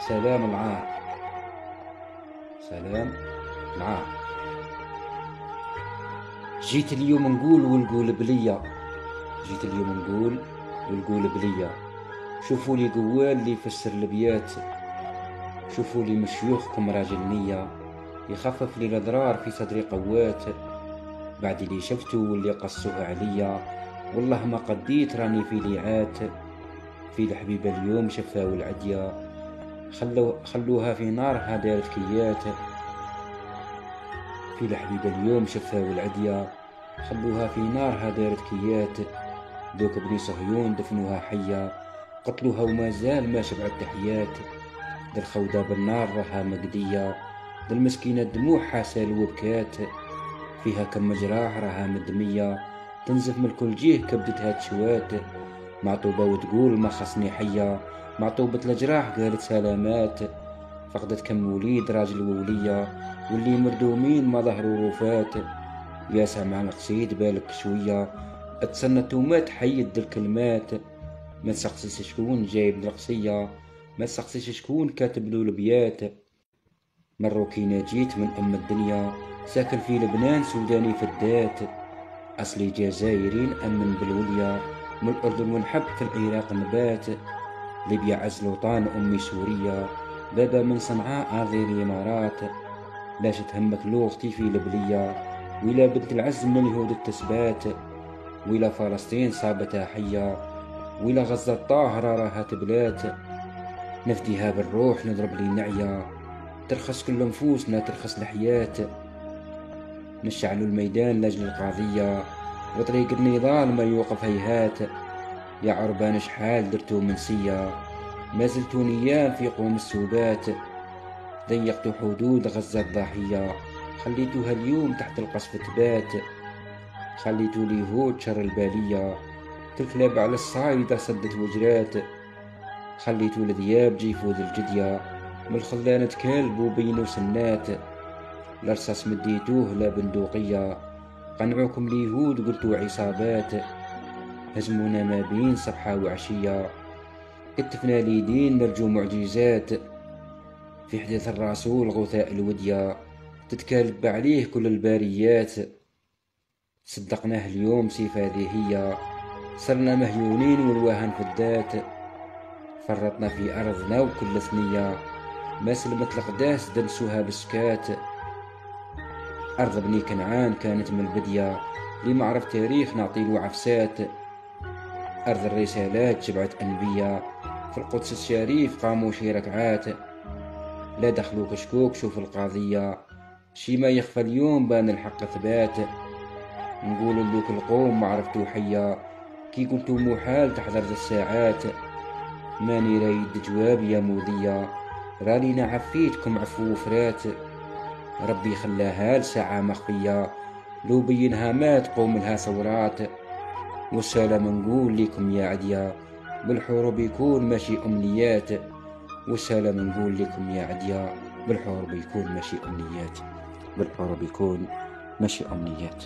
سلام العار. سلام العار. جيت اليوم نقول والقول بليا. جيت اليوم نقول والقول بليا. شوفوا لي قوال اللي يفسر البيات، شوفوا لي مشيوخكم راجل نية، يخفف لي الاضرار في صدري قوات، بعد اللي شفتو واللي قصوها عليا. والله ما قديت راني في ليعات، في الحبيبة اليوم شفاو العديا، خلوها في نارها دارت كيات. في الحبيبة اليوم شفاو العديا، خلوها في نارها دارت كيات. دوك بني صهيون دفنوها حية، قتلوها وما زال ما شبعت تحيات. دا الخوضة بالنار راها مقدية، دا المسكينة دموعها سال وبكات. فيها كم مجراح راها مدمية، تنزف من كل جيه كبدتها تشوات. معطوبة وتقول ما خصني حية، معطوبة الجراح قالت سلامات. فقدت كم وليد راجل وولية، واللي مردومين ما ظهروا رفات. يا سامع القصيد بالك شوية، اتسنت ومات حيد الكلمات. ما تسقسيش شكون جايب القصية، ما تسقسيش شكون كاتب له البيات. مروكي جيت من ام الدنيا، ساكن في لبنان سوداني فدات. اصلي جزائري امن بالوليا، من الاردن ونحب في العراق نبات. ليبيا عز الوطن امي سوريا، بابا من صنعاء ارضي الامارات. لاش تهمك لوغتي في لبلية، ويلا بنت العز من اليهود التسبات. ويلا فلسطين صابتها حية، ويلا غزة الطاهرة راها تبلات. نفديها بالروح نضرب لي نعيا، ترخص كل نفوسنا ترخص الحياة. نشعلوا الميدان لاجل القضية، وطريق النضال ما يوقف هيهات. يا عربان شحال درتو منسية، ما زلتوا نيام في قوم السوبات. ضيقتوا حدود غزة الضاحية، خليتوها اليوم تحت القصف تبات. خليتوا اليهود شر البالية، تلكلاب على الصايدة صدت وجرات. خليتوا الذياب جيفوا ذي الجدية، من الخلانة كلب وبينو سنات. الرصاص مديتوه لا بندقية، قنعوكم اليهود قلتوا عصابات. هزمونا ما بين صبحة وعشية، كتفنا ليدين نرجو معجزات. في حديث الرسول غثاء الودية، تتكالب عليه كل الباريات. صدقناه اليوم سيف هذه هي، صرنا مهيونين والوهن فدات. فرطنا في أرضنا وكل ثنية، ما سلمت القداس دنسوها بسكات. أرض بني كنعان كانت من البدية، لي ما عرف تاريخ نعطيلو عفسات. أرض الرسالات شبعت أنبياء، في القدس الشريف قاموا شي ركعات. لا دخلوا كشكوك شوف القضية، شي ما يخفى اليوم بان الحق ثبات. نقولوا لذوك القوم ما عرفتو حيا، كي قلتو محال تحضر ذا الساعات. ماني رايد جواب يا موذية، راني عفيتكم عفو وفرات. ربي خلاها لساعة مخفية، لو بينها ما تقوم لها ثورات. والسلام نقول لكم يا عديا، بالحروب يكون ماشي أمنيات. والسلام نقول لكم يا عديا، بالحروب يكون ماشي أمنيات. بالحروب يكون ماشي أمنيات.